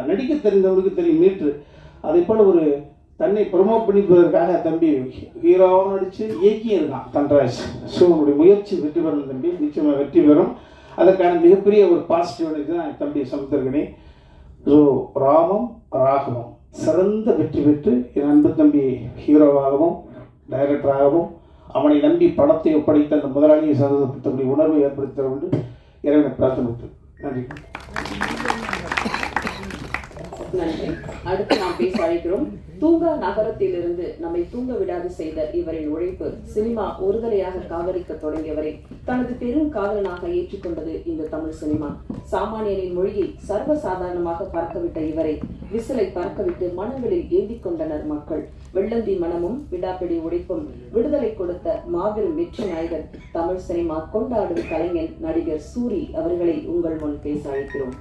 நடிக்க தெரிந்தவருக்கு தெரியும் மீட்ரு. அதே போல் ஒரு தன்னை ப்ரொமோட் பண்ணிப்பதற்காக தம்பி ஹீரோவாகவும் நடித்து இயக்கியும் இருக்கான் தன்ராஜ். ஸோ உங்களுடைய முயற்சி வெற்றி பெறணும் தம்பி, நிச்சயமாக வெற்றி பெறும். அதற்கான மிகப்பெரிய ஒரு பாசிட்டிவ் எனர்ஜி தான் தம்பி சமுத்திரகனி. ஸோ ராமம் ராகவம் சிறந்த வெற்றி பெற்று என் அன்பு தம்பி ஹீரோவாகவும் டைரக்டராகவும் அவனை நம்பி படத்தை ஒப்படைத்த அந்த முதலாளியை சந்தோஷப்படுத்தக்கூடிய உணர்வை ஏற்படுத்த வேண்டும் இறைவனை பிரார்த்தனை. நன்றி. நன்றி. அடுத்து நாம் பேச அழைக்கிறோம். தூங்கா நகரத்திலிருந்து நம்மை தூங்க விடாது செய்த இவரின் உழைப்பு சினிமா ஒருதலையாக காதலிக்க தொடங்கியவரை தனது பெரும் காதலனாக ஏற்றுக்கொண்டது இந்த தமிழ் சினிமா. சாமானியனின் மொழியை சர்வசாதாரணமாக பறக்கவிட்ட இவரை விசிலை பறக்கவிட்டு மனங்களில் ஏந்திக் கொண்டனர் மக்கள். வெள்ளந்தி மனமும் விடாப்பிடி உழைப்பும் விடுதலை கொடுத்த மாபெரும் வெற்றி நாயகர் தமிழ் சினிமா கொண்டாடும் கலைஞன் நடிகர் சூரி அவர்களை உங்கள் முன் பேச அழைக்கிறோம்.